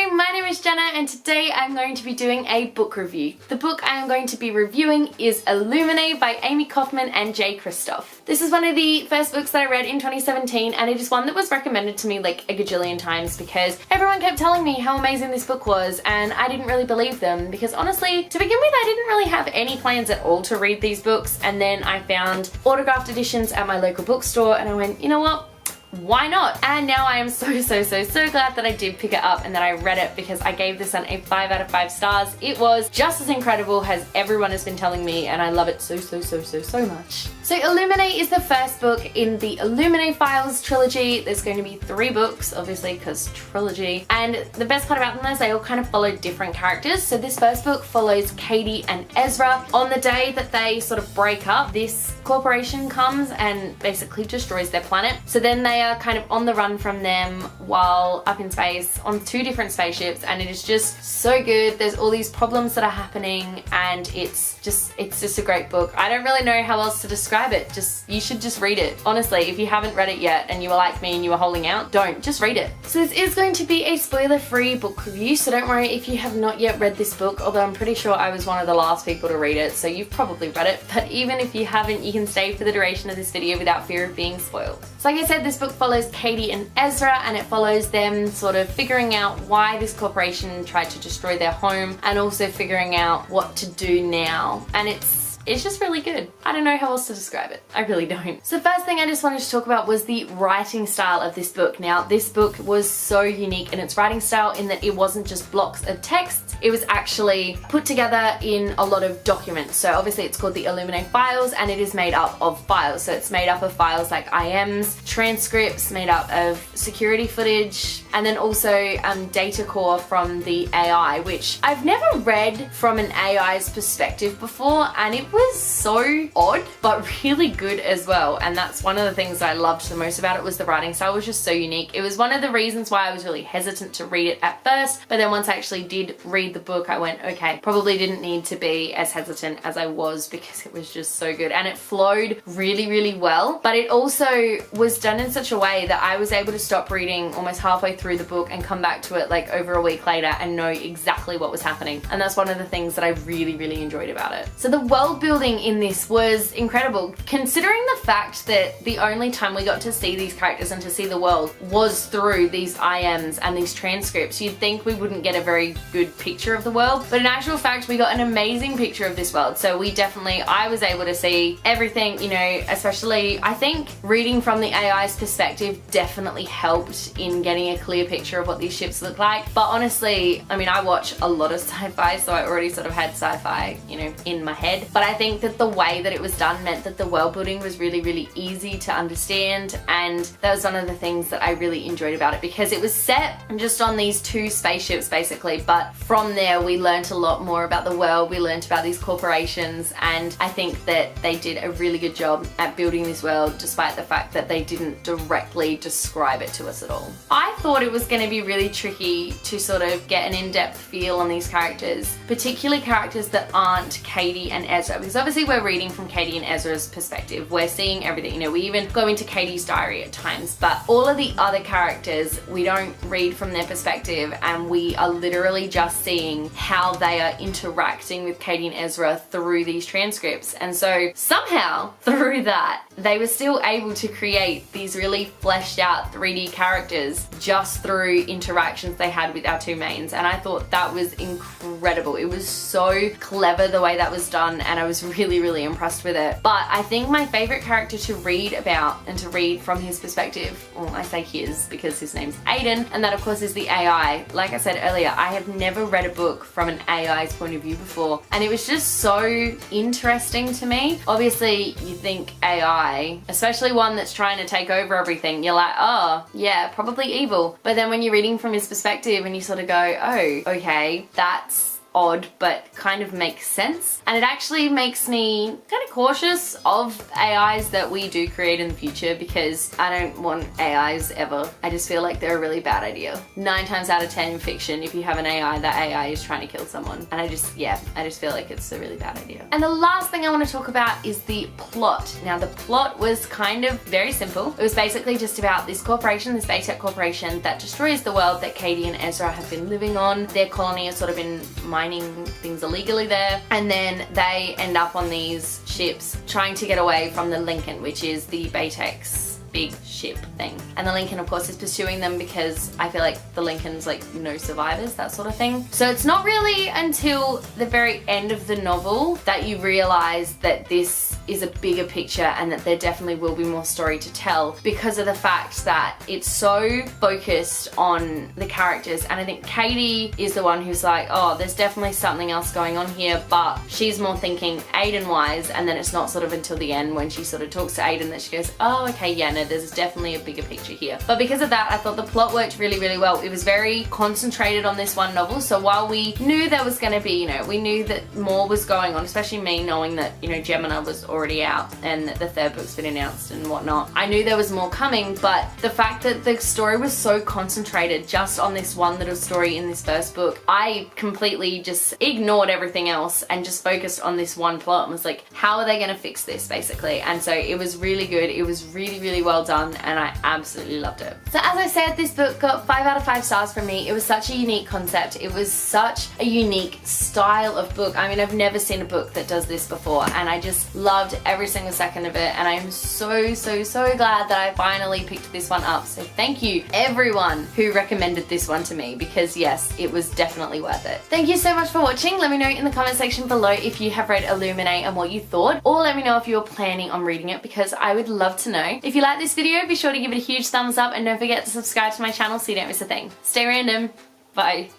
Hi, my name is Jenna and today I'm going to be doing a book review. The book I am going to be reviewing is ILLUMINAE by Amie Kaufman and Kristoff. This is one of the first books that I read in 2017 and it is one that was recommended to me like a gajillion times because everyone kept telling me how amazing this book was and I didn't really believe them because honestly, to begin with, I didn't really have any plans at all to read these books, and then I found autographed editions at my local bookstore and I went, you know what? Why not? And now I am so glad that I did pick it up and that I read it because I gave this one a 5 out of 5 stars. It was just as incredible as everyone has been telling me and I love it so much. So ILLUMINAE is the first book in the ILLUMINAE Files trilogy. There's going to be 3 books, obviously because trilogy. And the best part about them is they all kind of follow different characters. So this first book follows Katie and Ezra. On the day that they sort of break up, this corporation comes and basically destroys their planet. So then they are kind of on the run from them while up in space on 2 different spaceships, and it is just so good. There's all these problems that are happening and it's just a great book. I don't really know how else to describe it. You should just read it. Honestly, if you haven't read it yet and you were like me and you were holding out, just read it. So this is going to be a spoiler-free book review, so don't worry if you have not yet read this book, although I'm pretty sure I was one of the last people to read it, so you've probably read it, but even if you haven't, you can stay for the duration of this video without fear of being spoiled. So like I said, this book follows Katie and Ezra and it follows them sort of figuring out why this corporation tried to destroy their home and also figuring out what to do now. And it's just really good. I don't know how else to describe it. I really don't. So first thing I just wanted to talk about was the writing style of this book. Now, this book was so unique in its writing style in that it wasn't just blocks of text. It was actually put together in a lot of documents. So obviously it's called the ILLUMINAE Files and it is made up of files. So it's made up of files like IMs, transcripts, made up of security footage, and then also data core from the AI, which I've never read from an AI's perspective before, and it was so odd but really good as well. And that's one of the things that I loved the most about it, was the writing style was just so unique. It was one of the reasons why I was really hesitant to read it at first, but then once I actually did read the book I went, okay, probably didn't need to be as hesitant as I was because it was just so good and it flowed really well. But it also was done in such a way that I was able to stop reading almost halfway through the book and come back to it like over a week later and know exactly what was happening. And that's one of the things that I really enjoyed about it. So the world building in this was incredible, considering the fact that the only time we got to see these characters and to see the world was through these IMs and these transcripts. You'd think we wouldn't get a very good picture of the world, but in actual fact we got an amazing picture of this world. So I was able to see everything, you know, especially I think reading from the AI's perspective definitely helped in getting a clear picture of what these ships look like. But honestly, I mean, I watch a lot of sci-fi, so I already sort of had sci-fi, you know, in my head. But I think that the way that it was done meant that the world building was really easy to understand, and that was one of the things that I really enjoyed about it because it was set just on these 2 spaceships basically, but from there we learnt a lot more about the world, we learnt about these corporations, and I think that they did a really good job at building this world despite the fact that they didn't directly describe it to us at all. I thought it was going to be really tricky to sort of get an in-depth feel on these characters, particularly characters that aren't Katie and Ezra, because obviously we're reading from Katie and Ezra's perspective. We're seeing everything, you know, we even go into Katie's diary at times, but all of the other characters, we don't read from their perspective and we are literally just seeing how they are interacting with Katie and Ezra through these transcripts. And so somehow through that, they were still able to create these really fleshed out 3D characters just through interactions they had with our 2 mains, and I thought that was incredible. It was so clever the way that was done and I was really impressed with it. But I think my favorite character to read about and to read from his perspective, well, I say his because his name's Aiden, and that of course is the AI. Like I said earlier, I have never read a book from an AI's point of view before, and it was just so interesting to me. Obviously you think AI, especially one that's trying to take over everything, you're like, oh yeah, probably evil. But then when you're reading from his perspective and you sort of go, oh, okay, that's odd but kind of makes sense. And it actually makes me kind of cautious of AIs that we do create in the future, because I don't want AIs ever. I just feel like they're a really bad idea. 9 times out of 10 in fiction, if you have an AI, that AI is trying to kill someone. And I just feel like it's a really bad idea. And the last thing I want to talk about is the plot. Now the plot was kind of very simple. It was basically just about this corporation, this Baytech corporation that destroys the world that Katie and Ezra have been living on. Their colony has sort of been mining things illegally there, and then they end up on these ships trying to get away from the Lincoln, which is the Baytech's big ship thing. And the Lincoln, of course, is pursuing them because I feel like the Lincoln's like no survivors, that sort of thing. So it's not really until the very end of the novel that you realize that this is a bigger picture and that there definitely will be more story to tell, because of the fact that it's so focused on the characters. And I think Katie is the one who's like, oh, there's definitely something else going on here, but she's more thinking Aiden wise, and then it's not sort of until the end when she sort of talks to Aiden that she goes, oh, okay, yeah, no, there's definitely a bigger picture here. But because of that, I thought the plot worked really, really well. It was very concentrated on this one novel. So while we knew there was going to be, we knew that more was going on, especially me knowing that, Gemini was already out and that the 3rd book's been announced and whatnot. I knew there was more coming, but the fact that the story was so concentrated just on this one little story in this 1st book, I completely just ignored everything else and just focused on this one plot and was like, how are they going to fix this, basically? And so it was really good. It was really, really well done, and I absolutely loved it. So as I said, this book got 5 out of 5 stars from me. It was such a unique concept. It was such a unique style of book. I mean, I've never seen a book that does this before, and I just loved every single second of it, and I'm so, so, so glad that I finally picked this one up. So thank you everyone who recommended this one to me, because yes, it was definitely worth it. Thank you so much for watching. Let me know in the comment section below if you have read ILLUMINAE and what you thought, or let me know if you're planning on reading it, because I would love to know. If you like this video, be sure to give it a huge thumbs up, and don't forget to subscribe to my channel so you don't miss a thing. Stay random. Bye.